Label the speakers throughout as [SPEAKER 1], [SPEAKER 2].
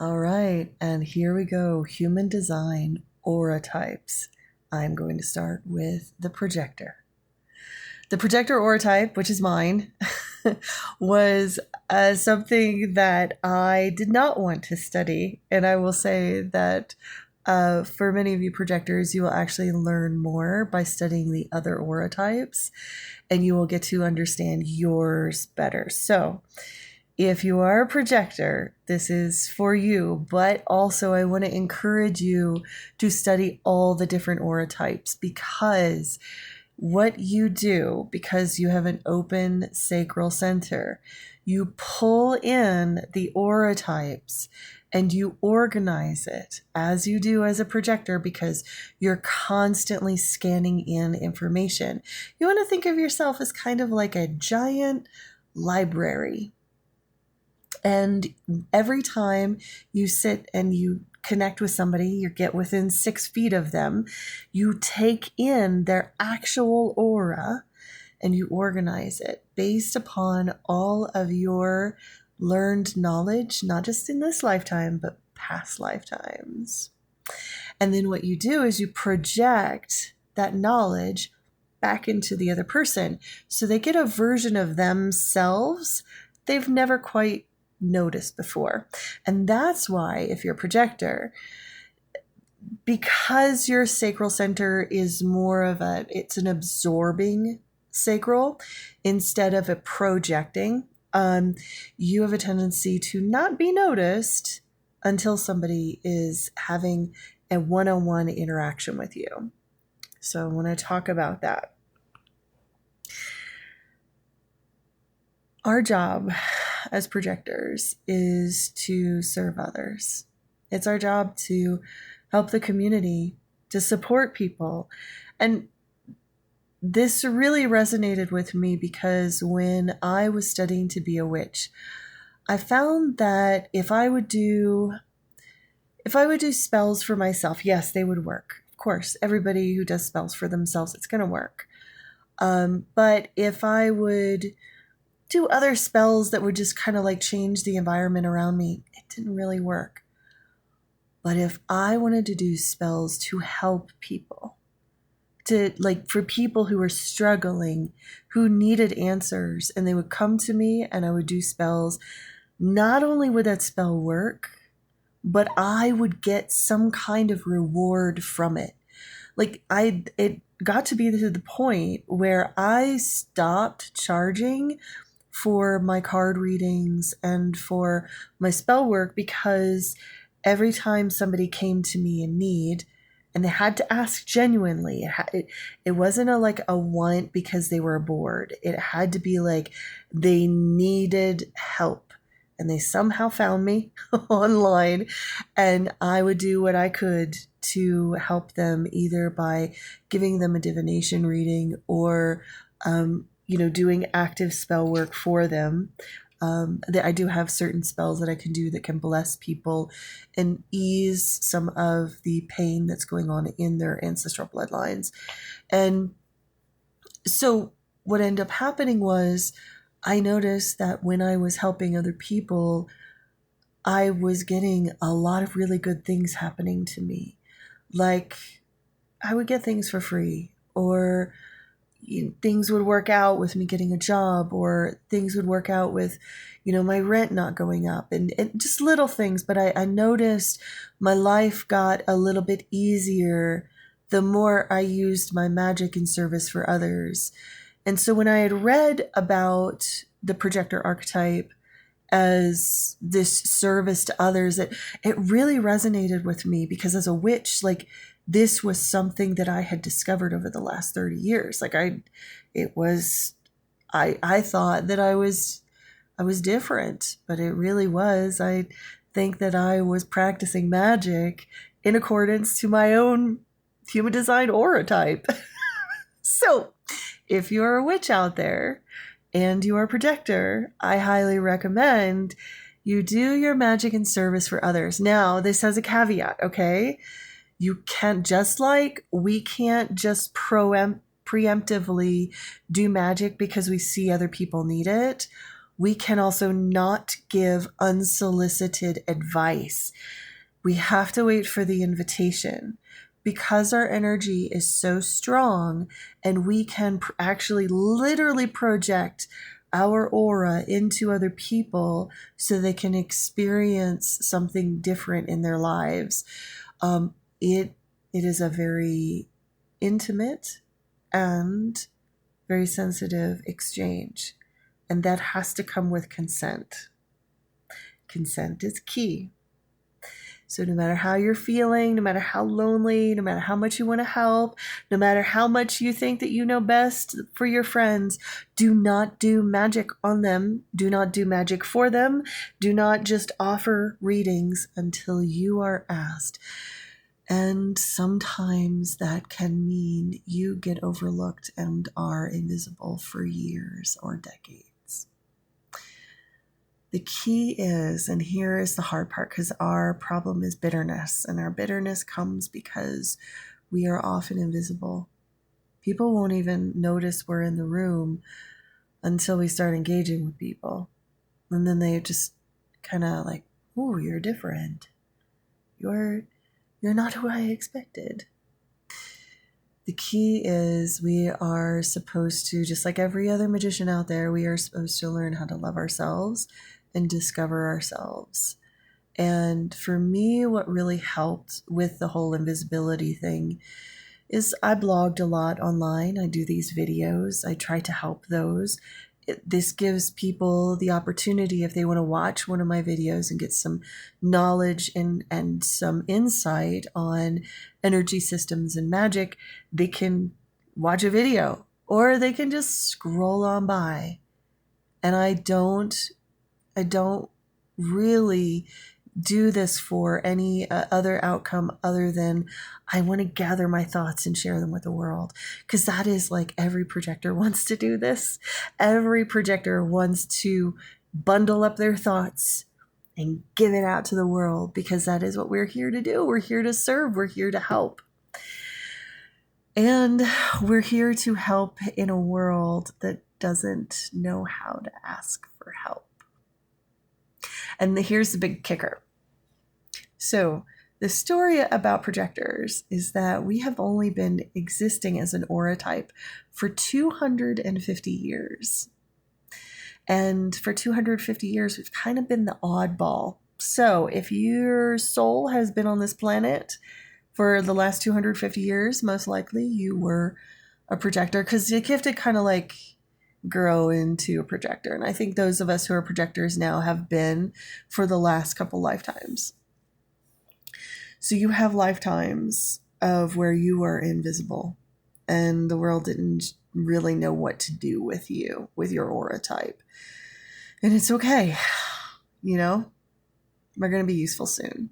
[SPEAKER 1] All right, and here we go. Human design aura types. I'm going to start with the projector. The projector aura type, which is mine, was something that I did not want to study. And I will say that for many of you projectors, you will actually learn more by studying the other aura types, and you will get to understand yours better. So, if you are a projector, this is for you, but also I want to encourage you to study all the different aura types, because what you do, because you have an open sacral center, you pull in the aura types and you organize it as you do as a projector, because you're constantly scanning in information. You want to think of yourself as kind of like a giant library. And every time you sit and you connect with somebody, you get within 6 feet of them, you take in their actual aura and you organize it based upon all of your learned knowledge, not just in this lifetime, but past lifetimes. And then what you do is you project that knowledge back into the other person, so they get a version of themselves they've never quite noticed before. And that's why, if you're a projector, because your sacral center is more of it's an absorbing sacral instead of a projecting, you have a tendency to not be noticed until somebody is having a one-on-one interaction with you. So I want to talk about that. Our job as projectors is to serve others. It's our job to help the community, to support people. And this really resonated with me because when I was studying to be a witch, I found that if I would do spells for myself, yes, they would work. Of course, everybody who does spells for themselves, it's going to work. But if I would do other spells that would just kind of like change the environment around me, it didn't really work. But if I wanted to do spells to help people, for people who were struggling, who needed answers, and they would come to me and I would do spells, not only would that spell work, but I would get some kind of reward from it. It got to be to the point where I stopped charging for my card readings and for my spell work, because every time somebody came to me in need, and they had to ask genuinely, it wasn't a want because they were bored. It had to be like they needed help, and they somehow found me online, and I would do what I could to help them, either by giving them a divination reading or doing active spell work for them. I do have certain spells that I can do that can bless people and ease some of the pain that's going on in their ancestral bloodlines. And so what ended up happening was, I noticed that when I was helping other people, I was getting a lot of really good things happening to me. Like, I would get things for free, or things would work out with me getting a job, or things would work out with, my rent not going up, and just little things. But I noticed my life got a little bit easier the more I used my magic in service for others. And so when I had read about the projector archetype as this service to others, it really resonated with me, because as a witch, this was something that I had discovered over the last 30 years. I thought that I was different, but it really was. I think that I was practicing magic in accordance to my own human design aura type. So if you're a witch out there and you are a projector, I highly recommend you do your magic in service for others. Now, this has a caveat, okay? You can't, we can't just preemptively do magic because we see other people need it. We can also not give unsolicited advice. We have to wait for the invitation. Because our energy is so strong and we can actually literally project our aura into other people so they can experience something different in their lives. It is a very intimate and very sensitive exchange, and that has to come with consent. Consent is key. So no matter how you're feeling, no matter how lonely, no matter how much you want to help, no matter how much you think that you know best for your friends, do not do magic on them. Do not do magic for them. Do not just offer readings until you are asked. And sometimes that can mean you get overlooked and are invisible for years or decades. The key is, and here is the hard part, because our problem is bitterness, and our bitterness comes because we are often invisible. People won't even notice we're in the room until we start engaging with people. And then they just kind of like, "Ooh, you're different. You're not who I expected." The key is we are supposed to, just like every other magician out there, we are supposed to learn how to love ourselves and discover ourselves. And for me, what really helped with the whole invisibility thing is I blogged a lot online. I do these videos. I try to help those. This gives people the opportunity, if they want to watch one of my videos and get some knowledge and some insight on energy systems and magic, they can watch a video or they can just scroll on by. And I don't really do this for any other outcome other than I want to gather my thoughts and share them with the world. Because that is like every projector wants to do this. Every projector wants to bundle up their thoughts and give it out to the world, because that is what we're here to do. We're here to serve. We're here to help. And we're here to help in a world that doesn't know how to ask for help. And here's the big kicker. So the story about projectors is that we have only been existing as an aura type for 250 years. And for 250 years, we've kind of been the oddball. So if your soul has been on this planet for the last 250 years, most likely you were a projector, because you have to kind of like grow into a projector. And I think those of us who are projectors now have been for the last couple lifetimes. So you have lifetimes of where you were invisible and the world didn't really know what to do with you, with your aura type. And it's okay. You know, we're going to be useful soon.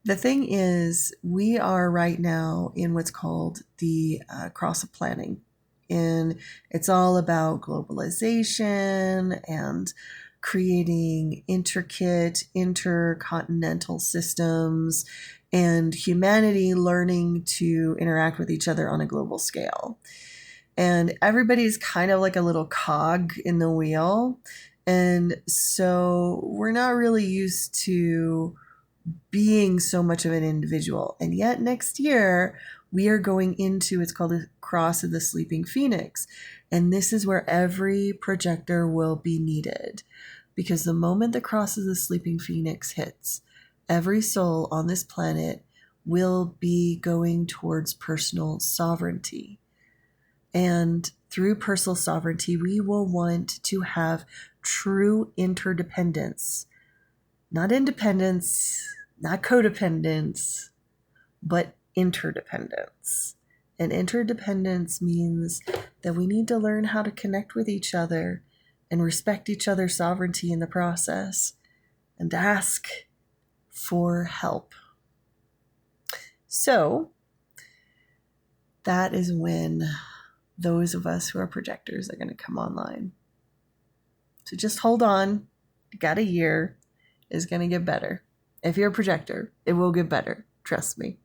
[SPEAKER 1] The thing is, we are right now in what's called the cross of planning. And it's all about globalization and creating intricate intercontinental systems and humanity learning to interact with each other on a global scale. And everybody's kind of like a little cog in the wheel. And so we're not really used to being so much of an individual. And yet next year, we are going into, it's called the Cross of the Sleeping Phoenix. And this is where every projector will be needed. Because the moment the Cross of the Sleeping Phoenix hits, every soul on this planet will be going towards personal sovereignty. And through personal sovereignty, we will want to have true interdependence. Not independence, not codependence, but interdependence. And interdependence means that we need to learn how to connect with each other and respect each other's sovereignty in the process and ask for help. So that is when those of us who are projectors are going to come online. So just hold on. You got a year. It's going to get better. If you're a projector, it will get better. Trust me.